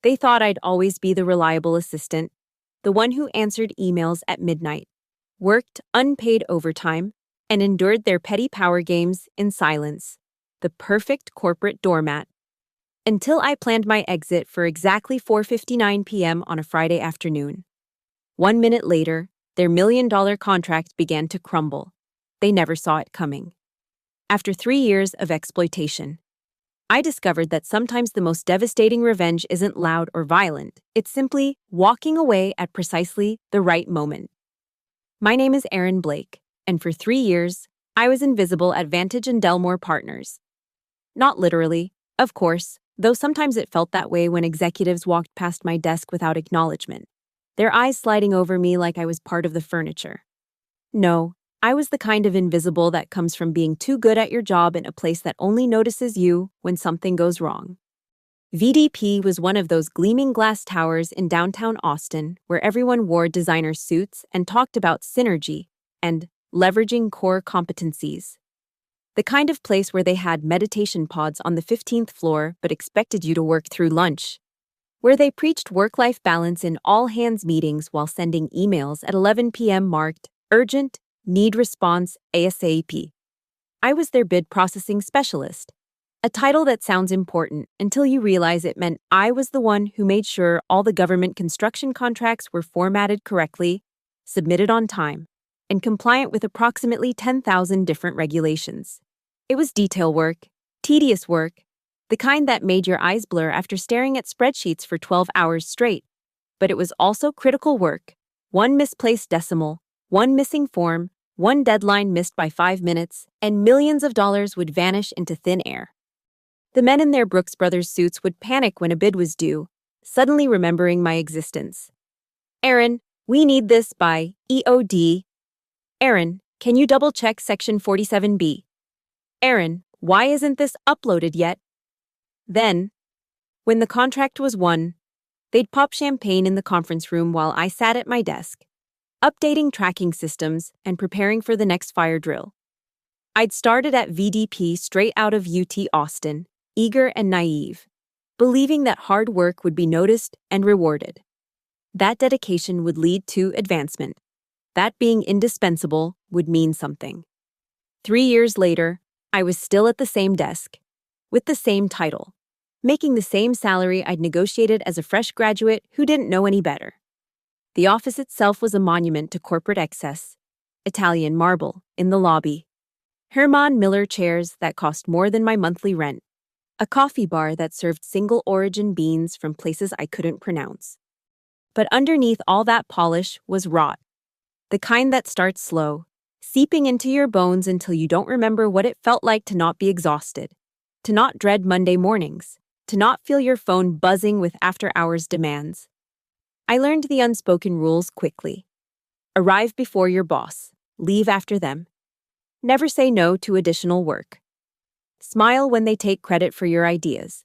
They thought I'd always be the reliable assistant, the one who answered emails at midnight, worked unpaid overtime, and endured their petty power games in silence. The perfect corporate doormat. Until I planned my exit for exactly 4:59 p.m. on a Friday afternoon. 1 minute later, their $1 million contract began to crumble. They never saw it coming. After 3 years of exploitation, I discovered that sometimes the most devastating revenge isn't loud or violent. It's simply walking away at precisely the right moment. My name is Erin Blake, and for 3 years, I was invisible at Vantage and Delmore Partners. Not literally, of course, though sometimes it felt that way when executives walked past my desk without acknowledgement, their eyes sliding over me like I was part of the furniture. No, I was the kind of invisible that comes from being too good at your job in a place that only notices you when something goes wrong. VDP was one of those gleaming glass towers in downtown Austin where everyone wore designer suits and talked about synergy and leveraging core competencies. The kind of place where they had meditation pods on the 15th floor but expected you to work through lunch. Where they preached work-life balance in all-hands meetings while sending emails at 11 p.m. marked urgent, need response ASAP. I was their bid processing specialist, a title that sounds important until you realize it meant I was the one who made sure all the government construction contracts were formatted correctly, submitted on time, and compliant with approximately 10,000 different regulations. It was detail work, tedious work, the kind that made your eyes blur after staring at spreadsheets for 12 hours straight. But it was also critical work. One misplaced decimal, one missing form, one deadline missed by 5 minutes, and millions of dollars would vanish into thin air. The men in their Brooks Brothers suits would panic when a bid was due, suddenly remembering my existence. Erin, we need this by EOD. Erin, can you double-check Section 47B? Erin, why isn't this uploaded yet? Then, when the contract was won, they'd pop champagne in the conference room while I sat at my desk, updating tracking systems and preparing for the next fire drill. I'd started at VDP straight out of UT Austin, eager and naive, believing that hard work would be noticed and rewarded. That dedication would lead to advancement. That being indispensable would mean something. 3 years later, I was still at the same desk, with the same title, making the same salary I'd negotiated as a fresh graduate who didn't know any better. The office itself was a monument to corporate excess, Italian marble in the lobby, Herman Miller chairs that cost more than my monthly rent, a coffee bar that served single-origin beans from places I couldn't pronounce. But underneath all that polish was rot, the kind that starts slow, seeping into your bones until you don't remember what it felt like to not be exhausted, to not dread Monday mornings, to not feel your phone buzzing with after-hours demands. I learned the unspoken rules quickly. Arrive before your boss, leave after them. Never say no to additional work. Smile when they take credit for your ideas.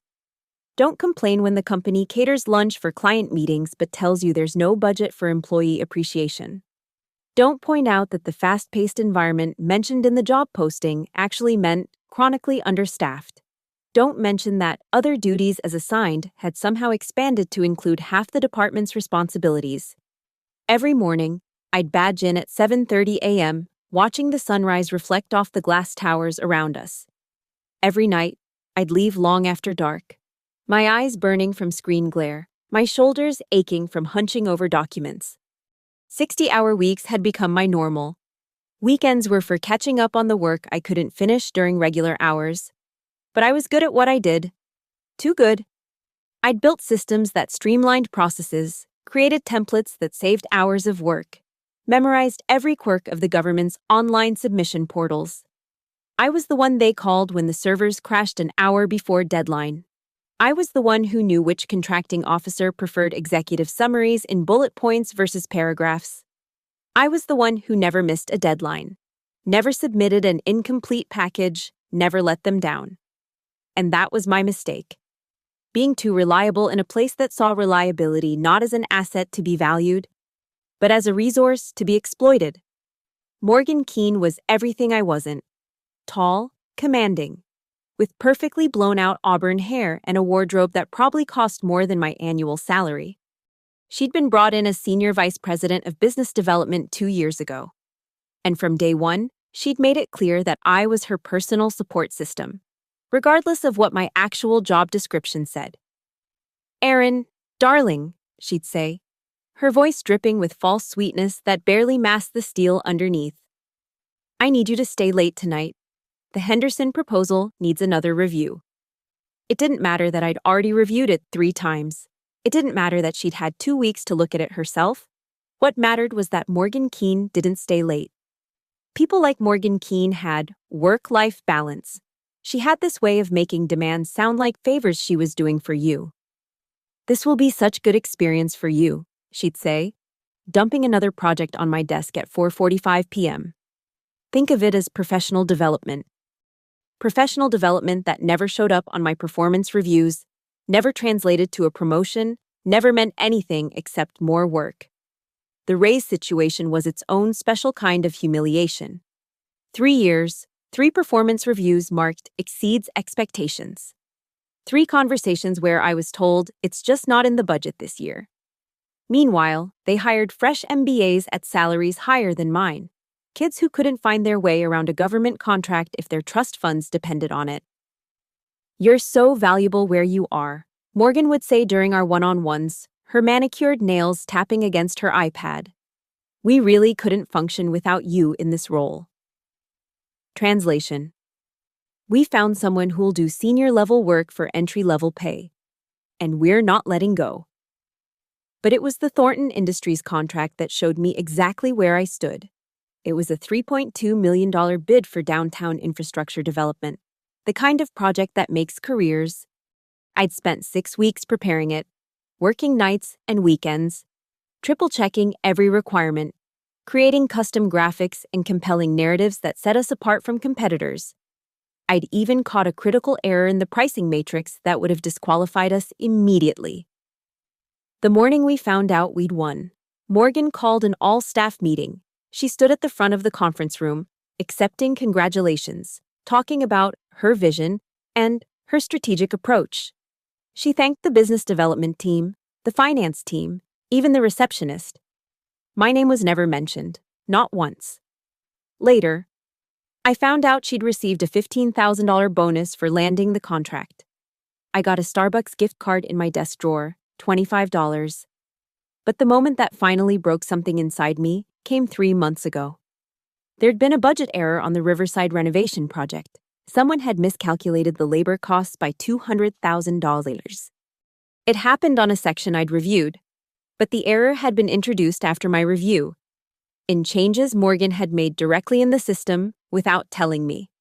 Don't complain when the company caters lunch for client meetings but tells you there's no budget for employee appreciation. Don't point out that the fast-paced environment mentioned in the job posting actually meant chronically understaffed. Don't mention that other duties as assigned had somehow expanded to include half the department's responsibilities. Every morning, I'd badge in at 7:30 a.m., watching the sunrise reflect off the glass towers around us. Every night, I'd leave long after dark, my eyes burning from screen glare, my shoulders aching from hunching over documents. 60-hour weeks had become my normal. Weekends were for catching up on the work I couldn't finish during regular hours. But I was good at what I did. Too good. I'd built systems that streamlined processes, created templates that saved hours of work, memorized every quirk of the government's online submission portals. I was the one they called when the servers crashed an hour before deadline. I was the one who knew which contracting officer preferred executive summaries in bullet points versus paragraphs. I was the one who never missed a deadline, never submitted an incomplete package, never let them down. And that was my mistake. Being too reliable in a place that saw reliability not as an asset to be valued, but as a resource to be exploited. Morgan Keene was everything I wasn't. Tall, commanding, with perfectly blown-out auburn hair and a wardrobe that probably cost more than my annual salary. She'd been brought in as Senior Vice President of Business Development 2 years ago. And from day one, she'd made it clear that I was her personal support system, regardless of what my actual job description said. "Erin, darling," she'd say, her voice dripping with false sweetness that barely masked the steel underneath. "I need you to stay late tonight. The Henderson proposal needs another review." It didn't matter that I'd already reviewed it 3 times. It didn't matter that she'd had 2 weeks to look at it herself. What mattered was that Morgan Keene didn't stay late. People like Morgan Keene had work-life balance. She had this way of making demands sound like favors she was doing for you. "This will be such good experience for you," she'd say, dumping another project on my desk at 4:45 p.m. Think of it as professional development. Professional development that never showed up on my performance reviews, never translated to a promotion, never meant anything except more work. The raise situation was its own special kind of humiliation. 3 years, 3 performance reviews marked exceeds expectations. 3 conversations where I was told it's just not in the budget this year. Meanwhile, they hired fresh MBAs at salaries higher than mine, kids who couldn't find their way around a government contract if their trust funds depended on it. "You're so valuable where you are," Morgan would say during our one-on-ones, her manicured nails tapping against her iPad. "We really couldn't function without you in this role." Translation: We found someone who'll do senior-level work for entry-level pay. And we're not letting go. But it was the Thornton Industries contract that showed me exactly where I stood. It was a $3.2 million bid for downtown infrastructure development, the kind of project that makes careers. I'd spent 6 weeks preparing it, working nights and weekends, triple-checking every requirement, creating custom graphics and compelling narratives that set us apart from competitors. I'd even caught a critical error in the pricing matrix that would have disqualified us immediately. The morning we found out we'd won, Morgan called an all-staff meeting. She stood at the front of the conference room, accepting congratulations, talking about her vision and her strategic approach. She thanked the business development team, the finance team, even the receptionist. My name was never mentioned, not once. Later, I found out she'd received a $15,000 bonus for landing the contract. I got a Starbucks gift card in my desk drawer, $25. But the moment that finally broke something inside me came 3 months ago. There'd been a budget error on the Riverside renovation project. Someone had miscalculated the labor costs by $200,000. It happened on a section I'd reviewed, but the error had been introduced after my review, in changes Morgan had made directly in the system without telling me.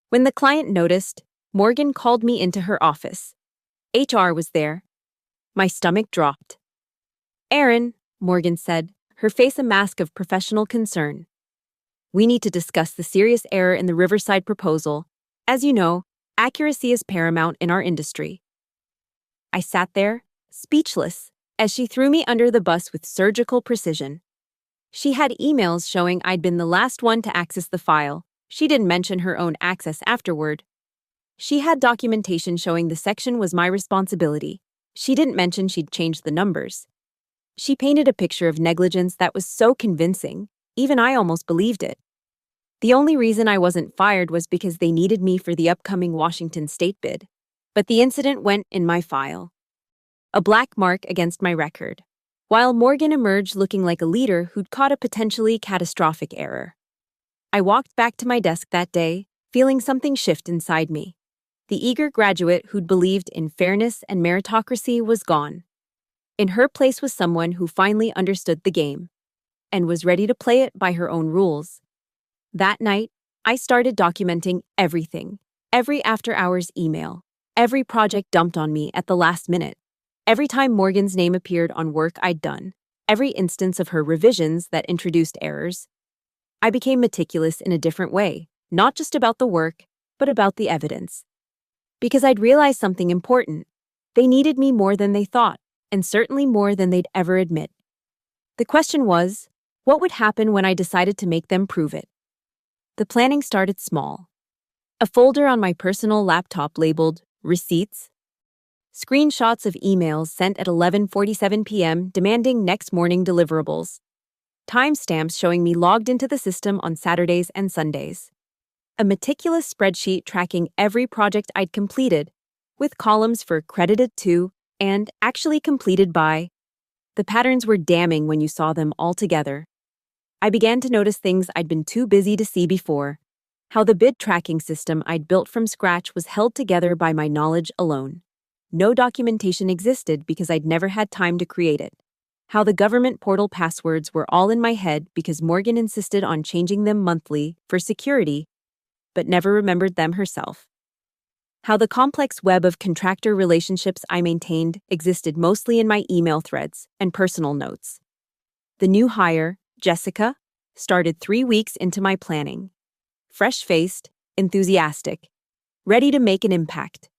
When the client noticed, Morgan called me into her office. HR was there. My stomach dropped. "Erin," Morgan said, her face a mask of professional concern. "We need to discuss the serious error in the Riverside proposal. As you know, accuracy is paramount in our industry." I sat there, speechless, as she threw me under the bus with surgical precision. She had emails showing I'd been the last one to access the file. She didn't mention her own access afterward. She had documentation showing the section was my responsibility. She didn't mention she'd changed the numbers. She painted a picture of negligence that was so convincing, even I almost believed it. The only reason I wasn't fired was because they needed me for the upcoming Washington state bid. But the incident went in my file. A black mark against my record, while Morgan emerged looking like a leader who'd caught a potentially catastrophic error. I walked back to my desk that day, feeling something shift inside me. The eager graduate who'd believed in fairness and meritocracy was gone. In her place was someone who finally understood the game and was ready to play it by her own rules. That night, I started documenting everything, every after-hours email, every project dumped on me at the last minute, every time Morgan's name appeared on work I'd done, every instance of her revisions that introduced errors. I became meticulous in a different way, not just about the work, but about the evidence. Because I'd realized something important. They needed me more than they thought, and certainly more than they'd ever admit. The question was, what would happen when I decided to make them prove it? The planning started small. A folder on my personal laptop labeled Receipts. Screenshots of emails sent at 11:47 p.m. demanding next morning deliverables. Timestamps showing me logged into the system on Saturdays and Sundays. A meticulous spreadsheet tracking every project I'd completed, with columns for credited to and actually completed by. The patterns were damning when you saw them all together. I began to notice things I'd been too busy to see before. How the bid tracking system I'd built from scratch was held together by my knowledge alone. No documentation existed because I'd never had time to create it. How the government portal passwords were all in my head because Morgan insisted on changing them monthly for security, but never remembered them herself. How the complex web of contractor relationships I maintained existed mostly in my email threads and personal notes. The new hire, Jessica, started 3 weeks into my planning. Fresh-faced, enthusiastic, ready to make an impact.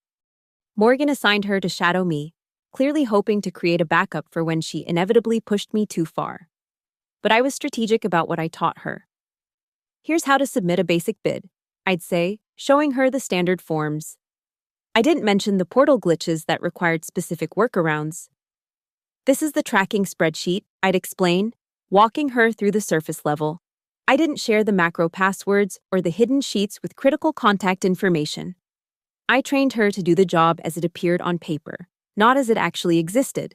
Morgan assigned her to shadow me, clearly hoping to create a backup for when she inevitably pushed me too far. But I was strategic about what I taught her. Here's how to submit a basic bid, I'd say, showing her the standard forms. I didn't mention the portal glitches that required specific workarounds. This is the tracking spreadsheet, I'd explain, walking her through the surface level. I didn't share the macro passwords or the hidden sheets with critical contact information. I trained her to do the job as it appeared on paper, not as it actually existed.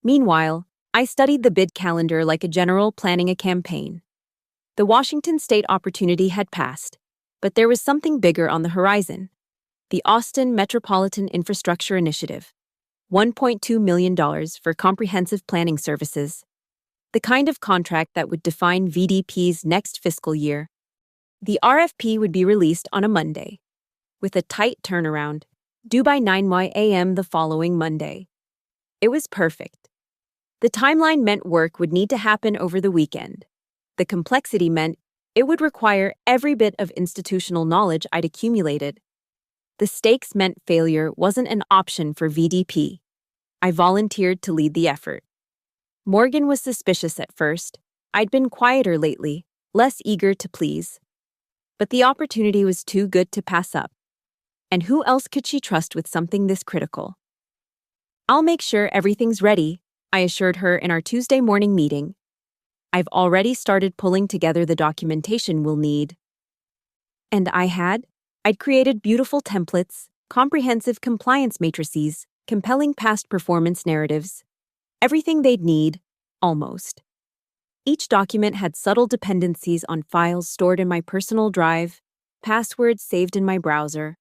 Meanwhile, I studied the bid calendar like a general planning a campaign. The Washington State opportunity had passed, but there was something bigger on the horizon. The Austin Metropolitan Infrastructure Initiative. $1.2 million for comprehensive planning services. The kind of contract that would define VDP's next fiscal year. The RFP would be released on a Monday, with a tight turnaround, due by 9 a.m. the following Monday. It was perfect. The timeline meant work would need to happen over the weekend. The complexity meant it would require every bit of institutional knowledge I'd accumulated. The stakes meant failure wasn't an option for VDP. I volunteered to lead the effort. Morgan was suspicious at first. I'd been quieter lately, less eager to please. But the opportunity was too good to pass up. And who else could she trust with something this critical? I'll make sure everything's ready, I assured her in our Tuesday morning meeting. I've already started pulling together the documentation we'll need. And I'd created beautiful templates, comprehensive compliance matrices, compelling past performance narratives. Everything they'd need, almost. Each document had subtle dependencies on files stored in my personal drive, passwords saved in my browser,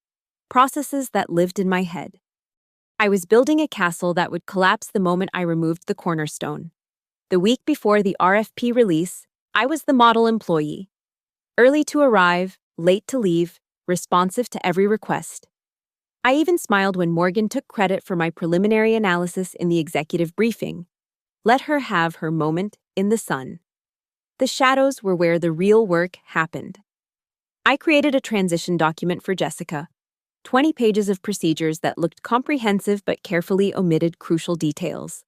processes that lived in my head. I was building a castle that would collapse the moment I removed the cornerstone. The week before the RFP release, I was the model employee. Early to arrive, late to leave, responsive to every request. I even smiled when Morgan took credit for my preliminary analysis in the executive briefing. Let her have her moment in the sun. The shadows were where the real work happened. I created a transition document for Jessica, 20 pages of procedures that looked comprehensive but carefully omitted crucial details.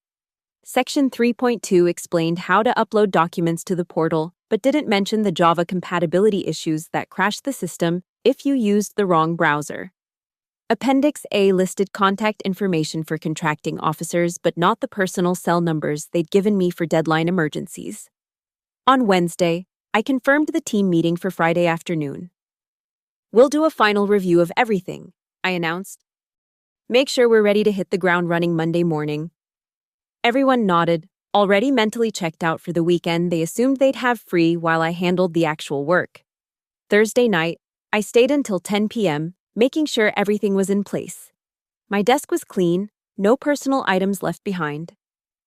Section 3.2 explained how to upload documents to the portal, but didn't mention the Java compatibility issues that crashed the system if you used the wrong browser. Appendix A listed contact information for contracting officers, but not the personal cell numbers they'd given me for deadline emergencies. On Wednesday, I confirmed the team meeting for Friday afternoon. We'll do a final review of everything, I announced. Make sure we're ready to hit the ground running Monday morning. Everyone nodded, already mentally checked out for the weekend they assumed they'd have free while I handled the actual work. Thursday night, I stayed until 10 p.m., making sure everything was in place. My desk was clean, no personal items left behind.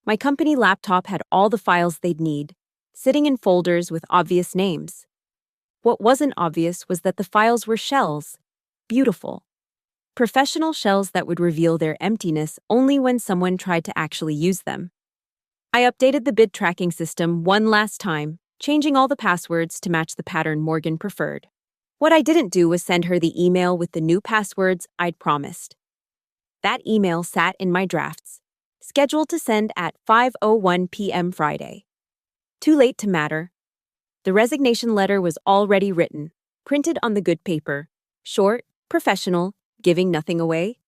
My company laptop had all the files they'd need, sitting in folders with obvious names. What wasn't obvious was that the files were shells. Beautiful. Professional shells that would reveal their emptiness only when someone tried to actually use them. I updated the bid tracking system one last time, changing all the passwords to match the pattern Morgan preferred. What I didn't do was send her the email with the new passwords I'd promised. That email sat in my drafts, scheduled to send at 5:01 p.m. Friday. Too late to matter. The resignation letter was already written, printed on the good paper, Short, professional, giving nothing away.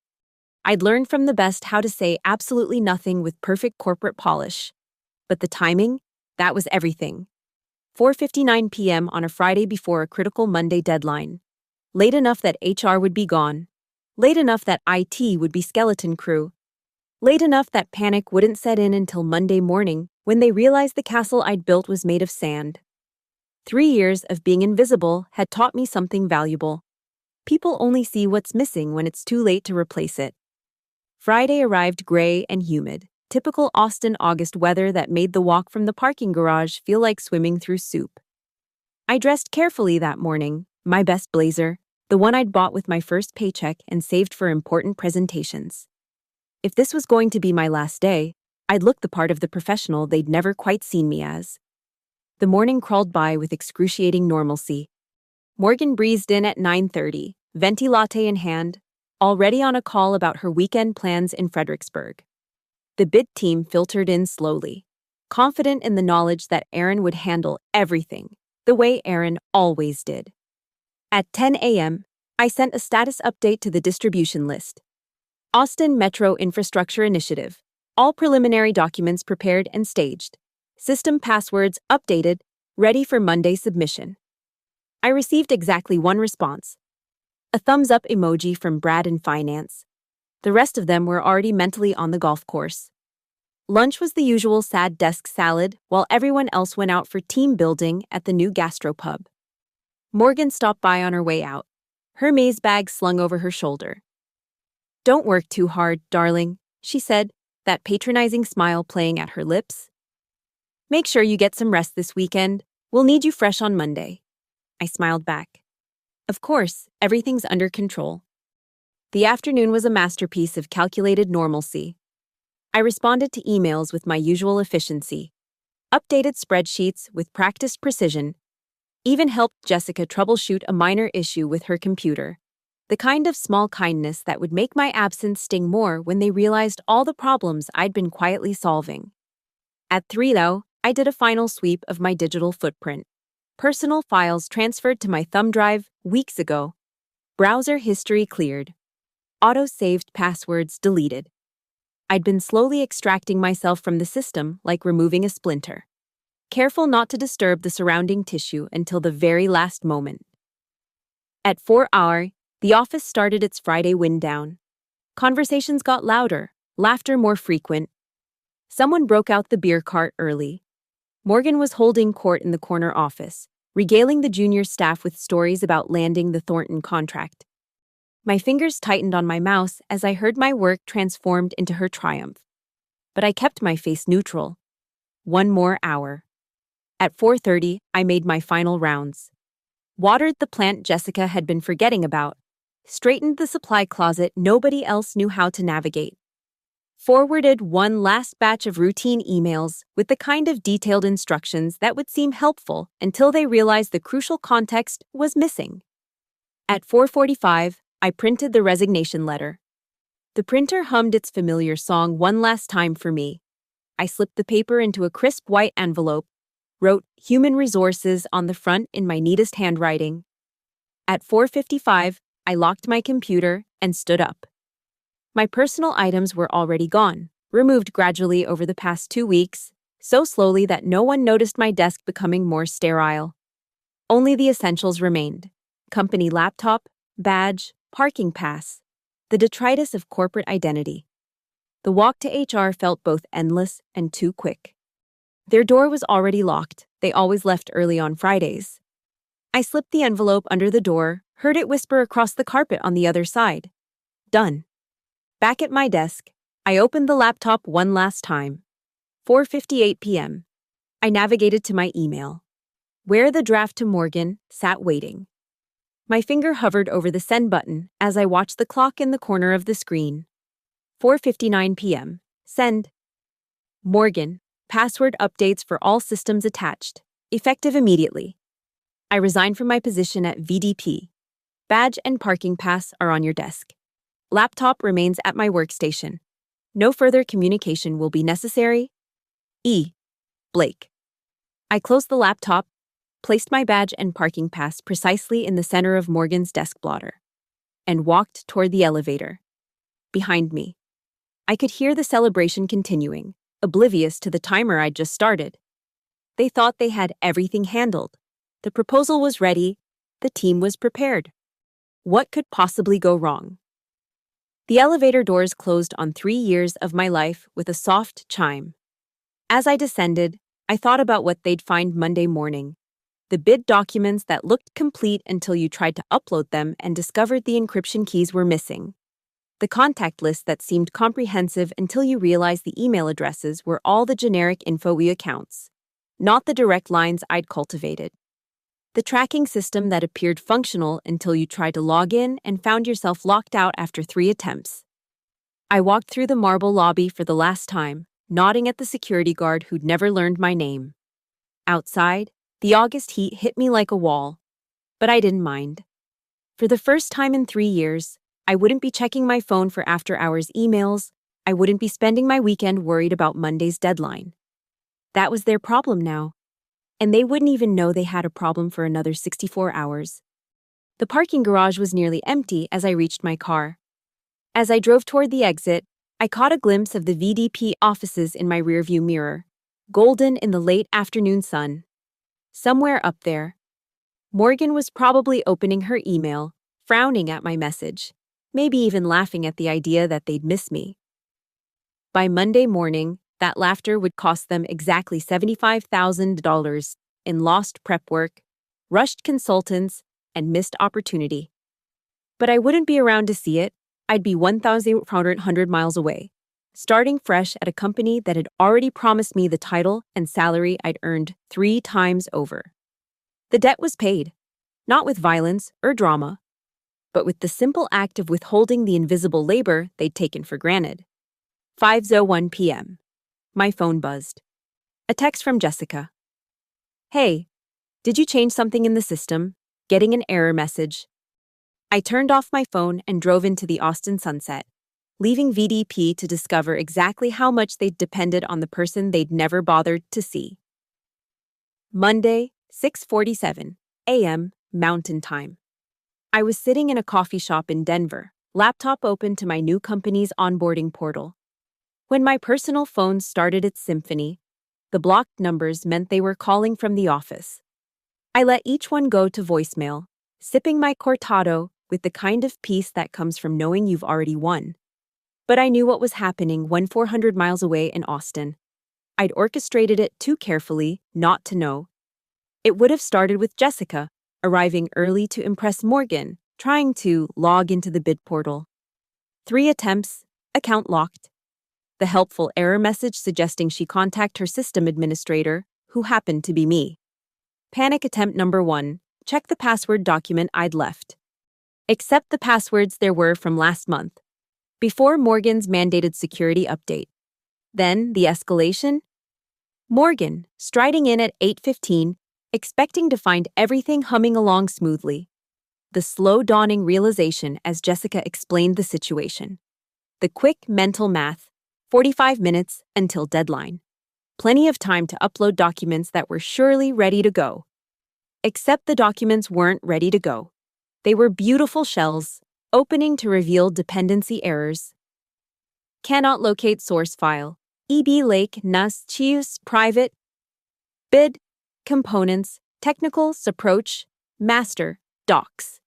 I'd learned from the best how to say absolutely nothing with perfect corporate polish. But the timing? That was everything. 4:59 p.m. on a Friday before a critical Monday deadline. Late enough that HR would be gone. Late enough that IT would be skeleton crew. Late enough that panic wouldn't set in until Monday morning when they realized the castle I'd built was made of sand. 3 years of being invisible had taught me something valuable. People only see what's missing when it's too late to replace it. Friday arrived gray and humid, typical Austin August weather that made the walk from the parking garage feel like swimming through soup. I dressed carefully that morning, my best blazer, the one I'd bought with my first paycheck and saved for important presentations. If this was going to be my last day, I'd look the part of the professional they'd never quite seen me as. The morning crawled by with excruciating normalcy. Morgan breezed in at 9:30, venti latte in hand, already on a call about her weekend plans in Fredericksburg. The bid team filtered in slowly, confident in the knowledge that Aaron would handle everything, the way Aaron always did. At 10 a.m., I sent a status update to the distribution list. Austin Metro Infrastructure Initiative. All preliminary documents prepared and staged. System passwords updated, ready for Monday submission. I received exactly one response. A thumbs-up emoji from Brad in finance. The rest of them were already mentally on the golf course. Lunch was the usual sad desk salad, while everyone else went out for team building at the new gastropub. Morgan stopped by on her way out, her maze bag slung over her shoulder. "Don't work too hard, darling," she said, that patronizing smile playing at her lips. "Make sure you get some rest this weekend. We'll need you fresh on Monday." I smiled back. Of course, everything's under control. The afternoon was a masterpiece of calculated normalcy. I responded to emails with my usual efficiency, updated spreadsheets with practiced precision, even helped Jessica troubleshoot a minor issue with her computer, the kind of small kindness that would make my absence sting more when they realized all the problems I'd been quietly solving. At 3, though, I did a final sweep of my digital footprint. Personal files transferred to my thumb drive weeks ago. Browser history cleared. Auto-saved passwords deleted. I'd been slowly extracting myself from the system like removing a splinter, careful not to disturb the surrounding tissue until the very last moment. At 4 hour, the office started its Friday wind down. Conversations got louder, laughter more frequent. Someone broke out the beer cart early. Morgan was holding court in the corner office, regaling the junior staff with stories about landing the Thornton contract. My fingers tightened on my mouse as I heard my work transformed into her triumph. But I kept my face neutral. 1 more hour. At 4:30, I made my final rounds. Watered the plant Jessica had been forgetting about. Straightened the supply closet nobody else knew how to navigate. Forwarded one last batch of routine emails with the kind of detailed instructions that would seem helpful until they realized the crucial context was missing. At 4:45, I printed the resignation letter. The printer hummed its familiar song one last time for me. I slipped the paper into a crisp white envelope, wrote Human Resources on the front in my neatest handwriting. At 4:55, I locked my computer and stood up. My personal items were already gone, removed gradually over the past 2 weeks, so slowly that no one noticed my desk becoming more sterile. Only the essentials remained: company laptop, badge, parking pass, the detritus of corporate identity. The walk to HR felt both endless and too quick. Their door was already locked. They always left early on Fridays. I slipped the envelope under the door, heard it whisper across the carpet on the other side. Done. Back at my desk, I opened the laptop one last time. 4:58 p.m. I navigated to my email, where the draft to Morgan sat waiting. My finger hovered over the send button as I watched the clock in the corner of the screen. 4:59 p.m. Send. Morgan, password updates for all systems attached, effective immediately. I resigned from my position at VDP. Badge and parking pass are on your desk. Laptop remains at my workstation. No further communication will be necessary. E. Blake. I closed the laptop, placed my badge and parking pass precisely in the center of Morgan's desk blotter. and walked toward the elevator. Behind me, I could hear the celebration continuing, oblivious to the timer I'd just started. They thought they had everything handled. The proposal was ready. The team was prepared. What could possibly go wrong? The elevator doors closed on 3 years of my life with a soft chime. As I descended, I thought about what they'd find Monday morning. The bid documents that looked complete until you tried to upload them and discovered the encryption keys were missing. The contact list that seemed comprehensive until you realized the email addresses were all the generic InfoWe accounts, not the direct lines I'd cultivated. The tracking system that appeared functional until you tried to log in and found yourself locked out after 3 attempts. I walked through the marble lobby for the last time, nodding at the security guard who'd never learned my name. Outside, the August heat hit me like a wall, but I didn't mind. For the first time in 3 years, I wouldn't be checking my phone for after-hours emails. I wouldn't be spending my weekend worried about Monday's deadline. That was their problem now. And they wouldn't even know they had a problem for another 64 hours. The parking garage was nearly empty as I reached my car. As I drove toward the exit, I caught a glimpse of the VDP offices in my rearview mirror, golden in the late afternoon sun. Somewhere up there, Morgan was probably opening her email, frowning at my message, maybe even laughing at the idea that they'd miss me. By Monday morning, that laughter would cost them exactly $75,000 in lost prep work, rushed consultants, and missed opportunity. But I wouldn't be around to see it. I'd be 1,400 miles away, starting fresh at a company that had already promised me the title and salary I'd earned 3 times over. The debt was paid, not with violence or drama, but with the simple act of withholding the invisible labor they'd taken for granted. 5:01 p.m. My phone buzzed. A text from Jessica. Hey, did you change something in the system? Getting an error message. I turned off my phone and drove into the Austin sunset, leaving VDP to discover exactly how much they'd depended on the person they'd never bothered to see. Monday, 6:47 a.m. Mountain Time. I was sitting in a coffee shop in Denver, laptop open to my new company's onboarding portal. When my personal phone started its symphony, the blocked numbers meant they were calling from the office. I let each one go to voicemail, sipping my cortado with the kind of peace that comes from knowing you've already won. But I knew what was happening 400 miles away in Austin. I'd orchestrated it too carefully not to know. It would have started with Jessica, arriving early to impress Morgan, trying to log into the bid portal. 3 attempts, account locked. The helpful error message suggesting she contact her system administrator, who happened to be me. Panic attempt number 1, check the password document I'd left. Accept the passwords there were from last month, before Morgan's mandated security update. Then the escalation? Morgan, striding in at 8:15, expecting to find everything humming along smoothly. The slow dawning realization as Jessica explained the situation. The quick mental math, 45 minutes until deadline. Plenty of time to upload documents that were surely ready to go. Except the documents weren't ready to go. They were beautiful shells, opening to reveal dependency errors. Cannot locate source file. EB Lake Nas Chius Private. Bid. Components. Technicals approach. Master. Docs.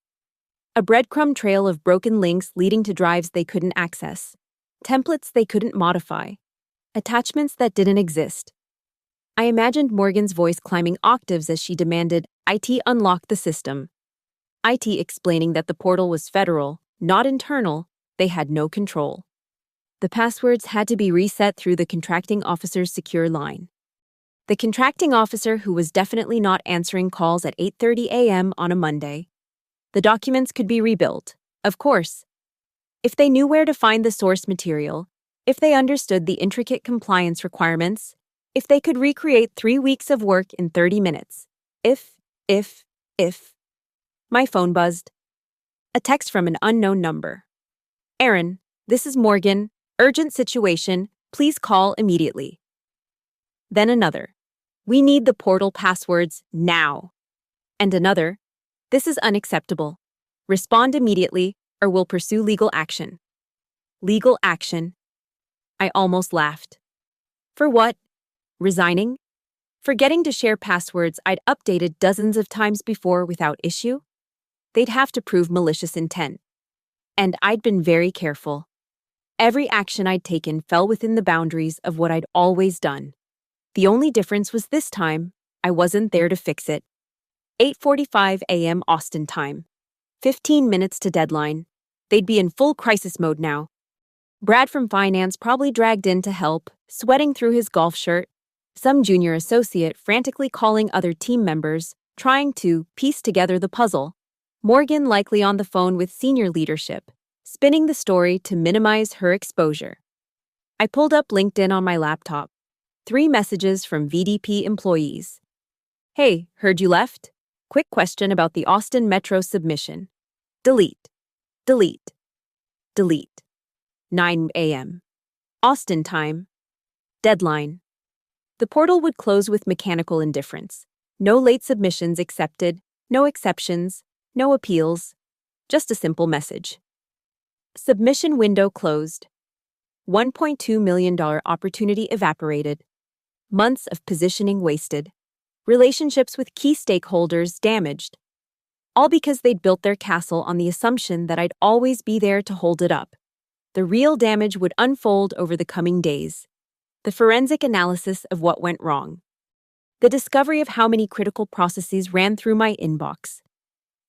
A breadcrumb trail of broken links leading to drives they couldn't access. Templates they couldn't modify. Attachments that didn't exist. I imagined Morgan's voice climbing octaves as she demanded IT unlock the system. IT explaining that the portal was federal, not internal, they had no control. The passwords had to be reset through the contracting officer's secure line. The contracting officer who was definitely not answering calls at 8:30 a.m. on a Monday. The documents could be rebuilt, of course. If they knew where to find the source material, if they understood the intricate compliance requirements, if they could recreate 3 weeks of work in 30 minutes. If. My phone buzzed. A text from an unknown number. Aaron, this is Morgan. Urgent situation. Please call immediately. Then another. We need the portal passwords now. And another. This is unacceptable. Respond immediately. or will pursue legal action. Legal action. I almost laughed. For what? Resigning? Forgetting to share passwords I'd updated dozens of times before without issue? They'd have to prove malicious intent. And I'd been very careful. Every action I'd taken fell within the boundaries of what I'd always done. The only difference was this time, I wasn't there to fix it. 8:45 a.m. Austin time. 15 minutes to deadline. They'd be in full crisis mode now. Brad from finance probably dragged in to help, sweating through his golf shirt. Some junior associate frantically calling other team members, trying to piece together the puzzle. Morgan likely on the phone with senior leadership, spinning the story to minimize her exposure. I pulled up LinkedIn on my laptop. 3 messages from VDP employees. Hey, heard you left? Quick question about the Austin Metro submission. Delete. Delete. Delete. 9 a.m. Austin time. Deadline. The portal would close with mechanical indifference. No late submissions accepted, no exceptions, no appeals. Just a simple message. Submission window closed. $1.2 million opportunity evaporated. Months of positioning wasted. Relationships with key stakeholders damaged. All because they'd built their castle on the assumption that I'd always be there to hold it up. The real damage would unfold over the coming days. The forensic analysis of what went wrong. The discovery of how many critical processes ran through my inbox.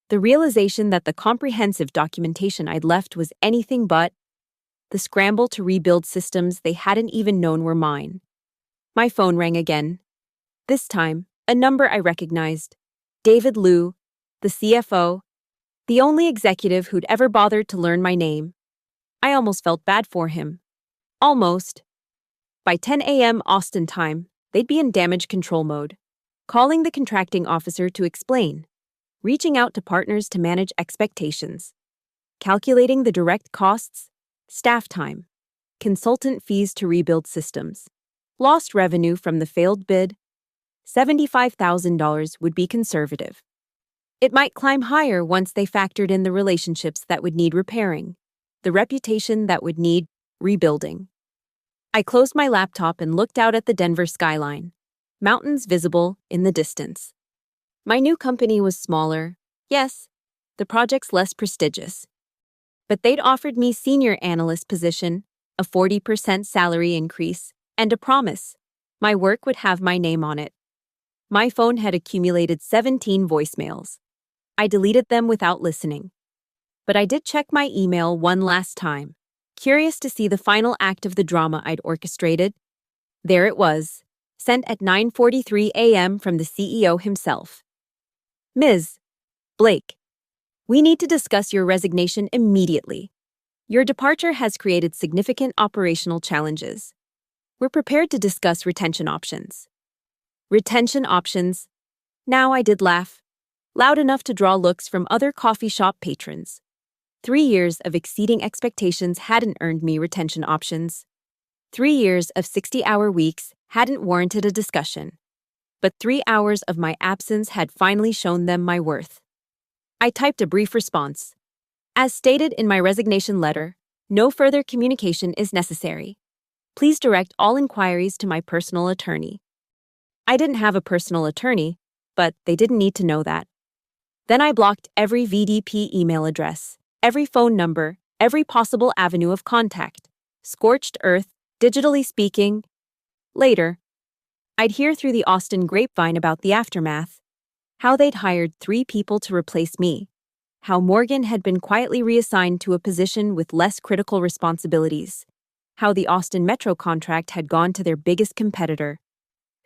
The realization that the comprehensive documentation I'd left was anything but. The scramble to rebuild systems they hadn't even known were mine. My phone rang again. This time, a number I recognized. David Liu, the CFO, the only executive who'd ever bothered to learn my name. I almost felt bad for him. Almost. By 10 a.m. Austin time, they'd be in damage control mode, calling the contracting officer to explain, reaching out to partners to manage expectations, calculating the direct costs, staff time, consultant fees to rebuild systems, lost revenue from the failed bid. $75,000 would be conservative. It might climb higher once they factored in the relationships that would need repairing, the reputation that would need rebuilding. I closed my laptop and looked out at the Denver skyline, mountains visible in the distance. My new company was smaller, yes, the project's less prestigious. But they'd offered me senior analyst position, a 40% salary increase, and a promise. My work would have my name on it. My phone had accumulated 17 voicemails. I deleted them without listening. But I did check my email one last time, curious to see the final act of the drama I'd orchestrated. There it was, sent at 9:43 a.m. from the CEO himself. Ms. Blake, we need to discuss your resignation immediately. Your departure has created significant operational challenges. We're prepared to discuss retention options. Retention options. Now I did laugh, loud enough to draw looks from other coffee shop patrons. 3 years of exceeding expectations hadn't earned me retention options. 3 years of 60-hour weeks hadn't warranted a discussion. But 3 hours of my absence had finally shown them my worth. I typed a brief response. As stated in my resignation letter, no further communication is necessary. Please direct all inquiries to my personal attorney. I didn't have a personal attorney, but they didn't need to know that. Then I blocked every VDP email address, every phone number, every possible avenue of contact. Scorched earth, digitally speaking. Later, I'd hear through the Austin grapevine about the aftermath. How they'd hired 3 people to replace me. How Morgan had been quietly reassigned to a position with less critical responsibilities. How the Austin Metro contract had gone to their biggest competitor.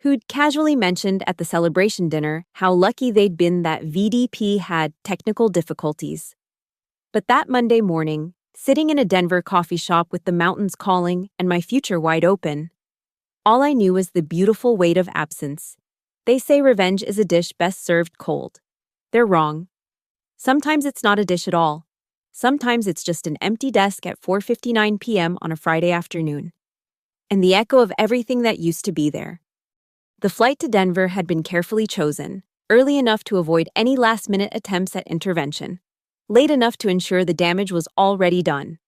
Who'd casually mentioned at the celebration dinner how lucky they'd been that VDP had technical difficulties. But that Monday morning, sitting in a Denver coffee shop with the mountains calling and my future wide open, all I knew was the beautiful weight of absence. They say revenge is a dish best served cold. They're wrong. Sometimes it's not a dish at all. Sometimes it's just an empty desk at 4:59 p.m. on a Friday afternoon. And the echo of everything that used to be there. The flight to Denver had been carefully chosen, early enough to avoid any last-minute attempts at intervention. late enough to ensure the damage was already done.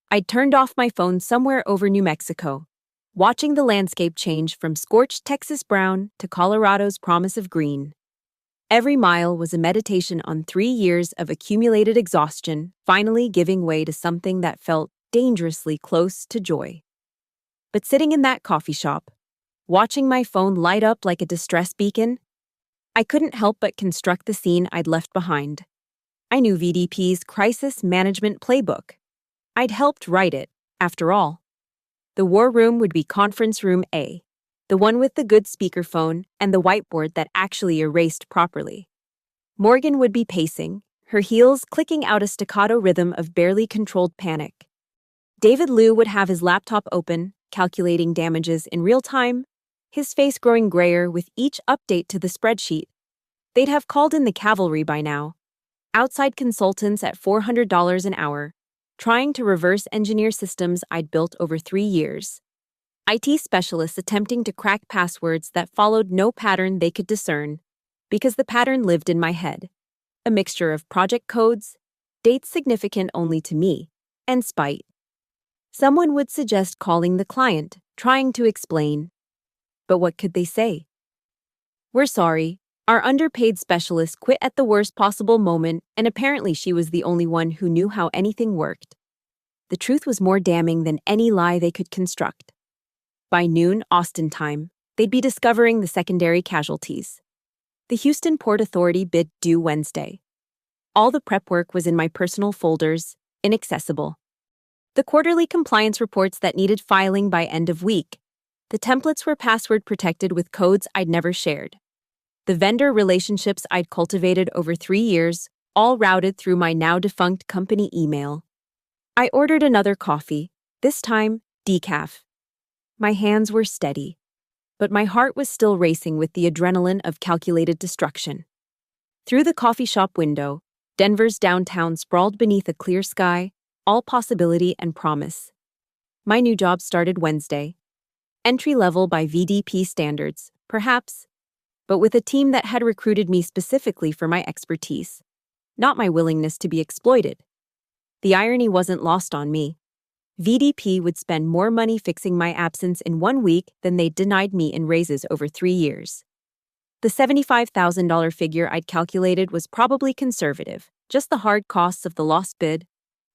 I'd turned off my phone somewhere over New Mexico, watching the landscape change from scorched Texas brown to Colorado's promise of green. Every mile was a meditation on 3 years of accumulated exhaustion finally giving way to something that felt dangerously close to joy. But sitting in that coffee shop, watching my phone light up like a distress beacon, I couldn't help but construct the scene I'd left behind. I knew VDP's crisis management playbook. I'd helped write it, after all. The war room would be conference room A, the one with the good speakerphone and the whiteboard that actually erased properly. Morgan would be pacing, her heels clicking out a staccato rhythm of barely controlled panic. David Liu would have his laptop open, calculating damages in real time, his face growing grayer with each update to the spreadsheet. They'd have called in the cavalry by now. Outside consultants at $400 an hour, trying to reverse engineer systems I'd built over 3 years. IT specialists attempting to crack passwords that followed no pattern they could discern, because the pattern lived in my head. A mixture of project codes, dates significant only to me, and spite. Someone would suggest calling the client, trying to explain. But what could they say? "We're sorry. Our underpaid specialist quit at the worst possible moment, and apparently she was the only one who knew how anything worked." The truth was more damning than any lie they could construct. By noon, Austin time, they'd be discovering the secondary casualties. The Houston Port Authority bid due Wednesday. All the prep work was in my personal folders, inaccessible. The quarterly compliance reports that needed filing by end of week. The templates were password protected with codes I'd never shared. The vendor relationships I'd cultivated over 3 years, all routed through my now-defunct company email. I ordered another coffee, this time decaf. My hands were steady, but my heart was still racing with the adrenaline of calculated destruction. Through the coffee shop window, Denver's downtown sprawled beneath a clear sky, all possibility and promise. My new job started Wednesday. Entry-level by VDP standards, perhaps, but with a team that had recruited me specifically for my expertise, not my willingness to be exploited. The irony wasn't lost on me. VDP would spend more money fixing my absence in 1 week than they denied me in raises over 3 years. The $75,000 figure I'd calculated was probably conservative, just the hard costs of the lost bid,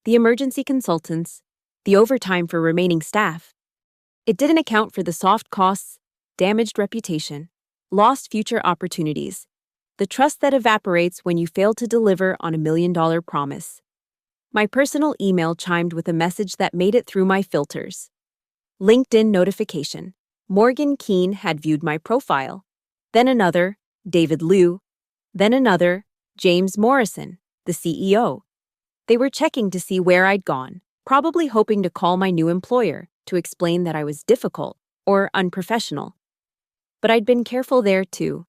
the emergency consultants, the overtime for remaining staff. It didn't account for the soft costs, damaged reputation, lost future opportunities, the trust that evaporates when you fail to deliver on $1 million promise. My personal email chimed with a message that made it through my filters. LinkedIn notification. Morgan Keene had viewed my profile. Then another, David Liu. Then another, James Morrison, the CEO. They were checking to see where I'd gone, probably hoping to call my new employer to explain that I was difficult or unprofessional. But I'd been careful there too.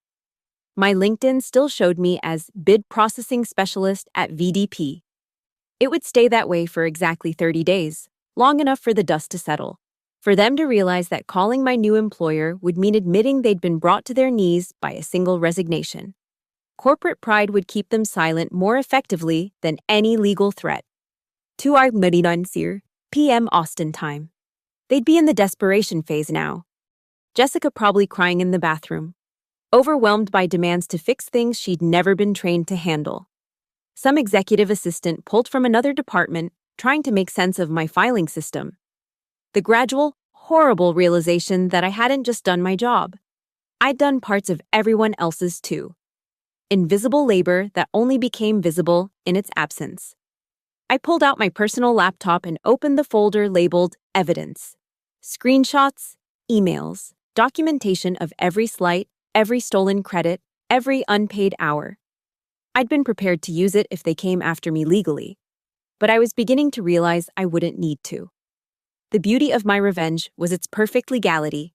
My LinkedIn still showed me as bid processing specialist at VDP. It would stay that way for exactly 30 days, long enough for the dust to settle, for them to realize that calling my new employer would mean admitting they'd been brought to their knees by a single resignation. Corporate pride would keep them silent more effectively than any legal threat. 2 hours p.m. Austin time. They'd be in the desperation phase now. Jessica probably crying in the bathroom, overwhelmed by demands to fix things she'd never been trained to handle. Some executive assistant pulled from another department, trying to make sense of my filing system. The gradual, horrible realization that I hadn't just done my job. I'd done parts of everyone else's too. Invisible labor that only became visible in its absence. I pulled out my personal laptop and opened the folder labeled Evidence. Screenshots, emails, documentation of every slight, every stolen credit, every unpaid hour. I'd been prepared to use it if they came after me legally, but I was beginning to realize I wouldn't need to. The beauty of my revenge was its perfect legality.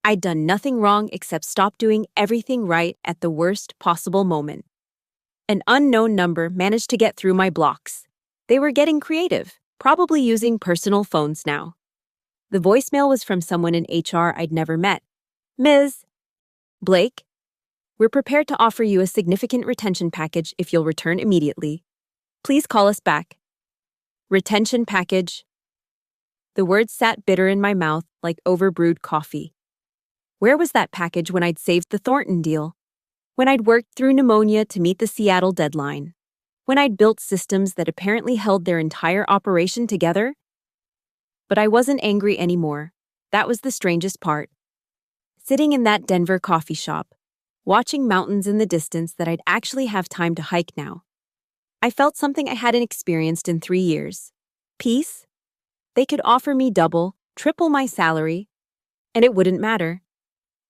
I'd done nothing wrong except stop doing everything right at the worst possible moment. An unknown number managed to get through my blocks. They were getting creative, probably using personal phones now. The voicemail was from someone in HR I'd never met. "Ms. Blake, we're prepared to offer you a significant retention package if you'll return immediately. Please call us back. Retention package. The words sat bitter in my mouth like overbrewed coffee. Where was that package when I'd saved the Thornton deal? When I'd worked through pneumonia to meet the Seattle deadline? When I'd built systems that apparently held their entire operation together? But I wasn't angry anymore. That was the strangest part. Sitting in that Denver coffee shop, watching mountains in the distance that I'd actually have time to hike now, I felt something I hadn't experienced in 3 years. Peace? They could offer me double, triple my salary, and it wouldn't matter.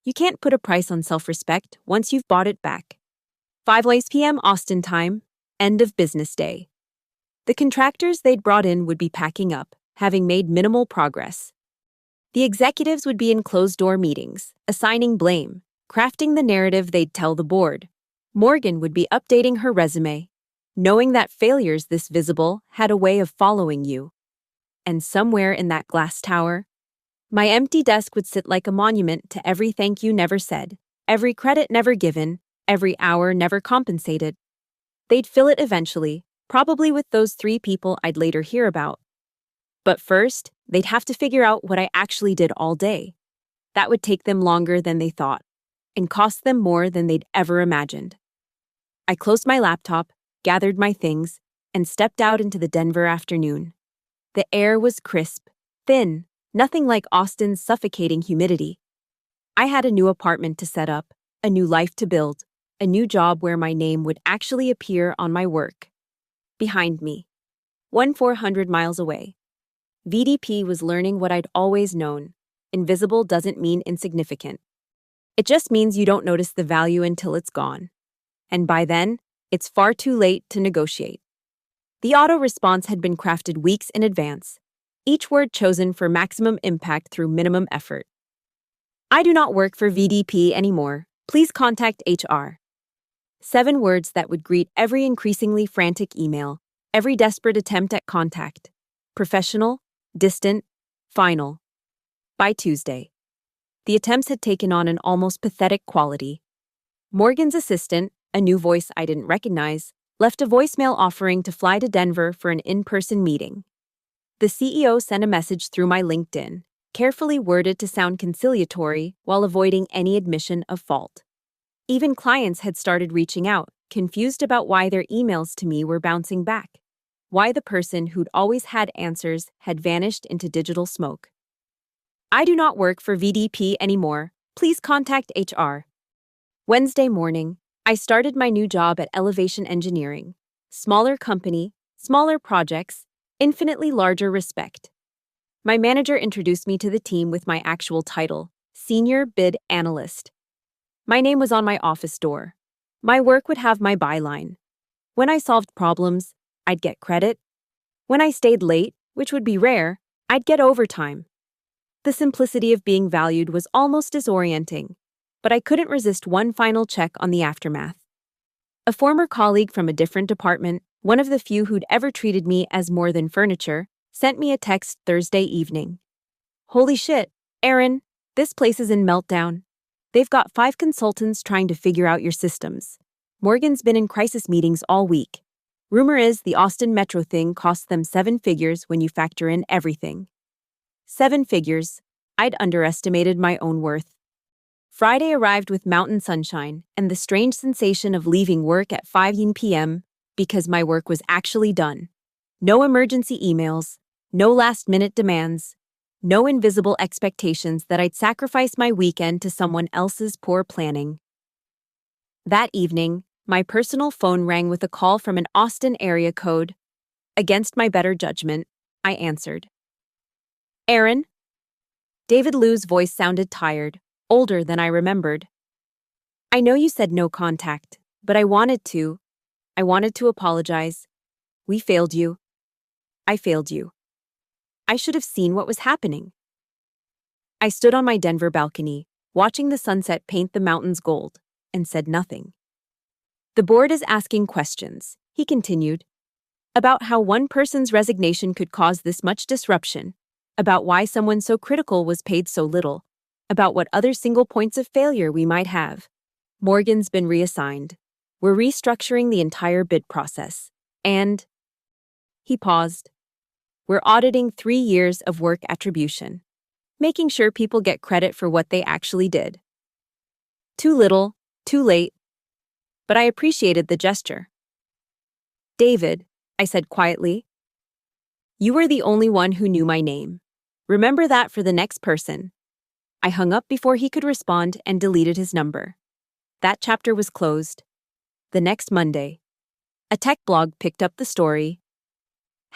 You can't put a price on self-respect once you've bought it back. 5 p.m. Austin time, end of business day. The contractors they'd brought in would be packing up, having made minimal progress. The executives would be in closed-door meetings, assigning blame, crafting the narrative they'd tell the board. Morgan would be updating her resume, knowing that failures this visible had a way of following you. And somewhere in that glass tower, my empty desk would sit like a monument to every thank you never said, every credit never given, every hour never compensated. They'd fill it eventually, probably with those 3 people I'd later hear about. But first, they'd have to figure out what I actually did all day. That would take them longer than they thought, and cost them more than they'd ever imagined. I closed my laptop, gathered my things, and stepped out into the Denver afternoon. The air was crisp, thin, nothing like Austin's suffocating humidity. I had a new apartment to set up, a new life to build, a new job where my name would actually appear on my work. Behind me, 400 miles away, VDP was learning what I'd always known. Invisible doesn't mean insignificant. It just means you don't notice the value until it's gone. And by then, it's far too late to negotiate. The auto response had been crafted weeks in advance, each word chosen for maximum impact through minimum effort. I do not work for VDP anymore. Please contact HR. 7 words that would greet every increasingly frantic email, every desperate attempt at contact. Professional, distant, final. By Tuesday, the attempts had taken on an almost pathetic quality. Morgan's assistant, a new voice I didn't recognize, left a voicemail offering to fly to Denver for an in-person meeting. The CEO sent a message through my LinkedIn, carefully worded to sound conciliatory while avoiding any admission of fault. Even clients had started reaching out, confused about why their emails to me were bouncing back, why the person who'd always had answers had vanished into digital smoke. I do not work for VDP anymore. Please contact HR. Wednesday morning, I started my new job at Elevation Engineering. Smaller company, smaller projects, infinitely larger respect. My manager introduced me to the team with my actual title, Senior Bid Analyst. My name was on my office door. My work would have my byline. When I solved problems, I'd get credit. When I stayed late, which would be rare, I'd get overtime. The simplicity of being valued was almost disorienting, but I couldn't resist one final check on the aftermath. A former colleague from a different department, one of the few who'd ever treated me as more than furniture, sent me a text Thursday evening. Holy shit, Aaron, this place is in meltdown. They've got 5 consultants trying to figure out your systems. Morgan's been in crisis meetings all week. Rumor is the Austin Metro thing cost them 7 figures when you factor in everything. 7 figures. I'd underestimated my own worth. Friday arrived with mountain sunshine and the strange sensation of leaving work at 5 p.m. because my work was actually done. No emergency emails, no last-minute demands, no invisible expectations that I'd sacrifice my weekend to someone else's poor planning. That evening, my personal phone rang with a call from an Austin area code. Against my better judgment, I answered. Aaron? David Liu's voice sounded tired, older than I remembered. I know you said no contact, but I wanted to. I wanted to apologize. We failed you. I failed you. I should have seen what was happening. I stood on my Denver balcony, watching the sunset paint the mountains gold, and said nothing. The board is asking questions, he continued, about how one person's resignation could cause this much disruption, about why someone so critical was paid so little, about what other single points of failure we might have. Morgan's been reassigned. We're restructuring the entire bid process. And He paused. We're auditing 3 years of work attribution, making sure people get credit for what they actually did. Too little, too late, but I appreciated the gesture. David, I said quietly, you were the only one who knew my name. Remember that for the next person. I hung up before he could respond and deleted his number. That chapter was closed. The next Monday, a tech blog picked up the story.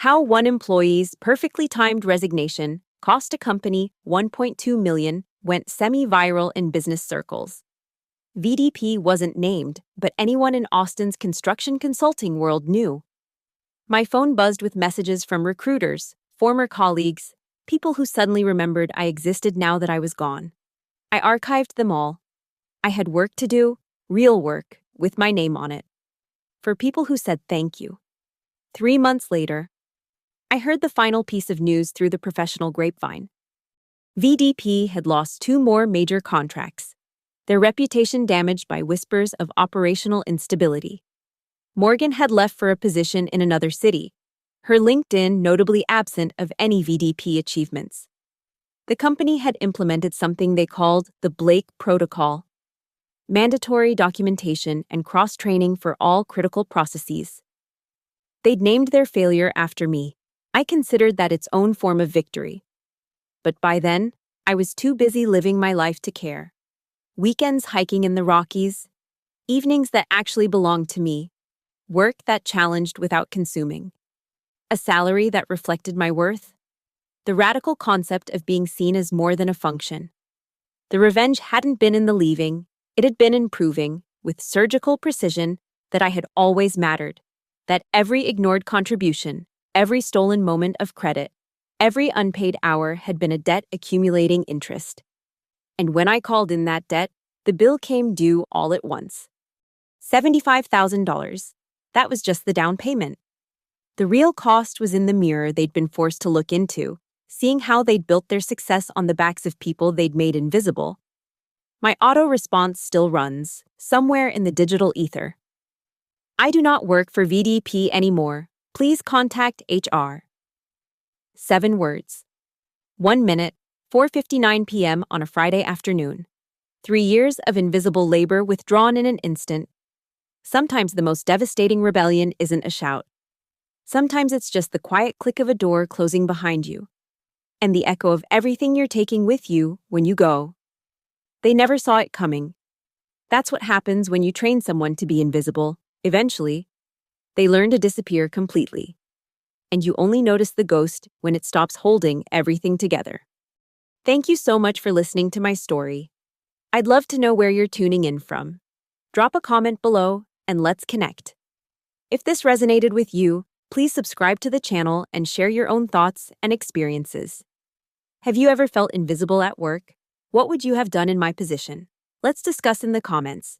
How one employee's perfectly timed resignation cost a company $1.2 million went semi-viral in business circles. VDP wasn't named, but anyone in Austin's construction consulting world knew. My phone buzzed with messages from recruiters, former colleagues, people who suddenly remembered I existed now that I was gone. I archived them all. I had work to do, real work, with my name on it. For people who said thank you. 3 months later, I heard the final piece of news through the professional grapevine. VDP had lost 2 more major contracts, their reputation damaged by whispers of operational instability. Morgan had left for a position in another city, her LinkedIn notably absent of any VDP achievements. The company had implemented something they called the Blake Protocol, mandatory documentation and cross-training for all critical processes. They'd named their failure after me. I considered that its own form of victory. But by then, I was too busy living my life to care. Weekends hiking in the Rockies, evenings that actually belonged to me, work that challenged without consuming, a salary that reflected my worth, the radical concept of being seen as more than a function. The revenge hadn't been in the leaving, it had been in proving, with surgical precision, that I had always mattered, that every ignored contribution, every stolen moment of credit, every unpaid hour had been a debt accumulating interest. And when I called in that debt, the bill came due all at once. $75,000. That was just the down payment. The real cost was in the mirror they'd been forced to look into, seeing how they'd built their success on the backs of people they'd made invisible. My auto response still runs, somewhere in the digital ether. I do not work for VDP anymore. Please contact HR. 7 words. 1 minute, 4:59 p.m. on a Friday afternoon. 3 years of invisible labor withdrawn in an instant. Sometimes the most devastating rebellion isn't a shout. Sometimes it's just the quiet click of a door closing behind you, and the echo of everything you're taking with you when you go. They never saw it coming. That's what happens when you train someone to be invisible. Eventually, they learn to disappear completely, and you only notice the ghost when it stops holding everything together. Thank you so much for listening to my story. I'd love to know where you're tuning in from. Drop a comment below and let's connect. If this resonated with you, please subscribe to the channel and share your own thoughts and experiences. Have you ever felt invisible at work? What would you have done in my position? Let's discuss in the comments.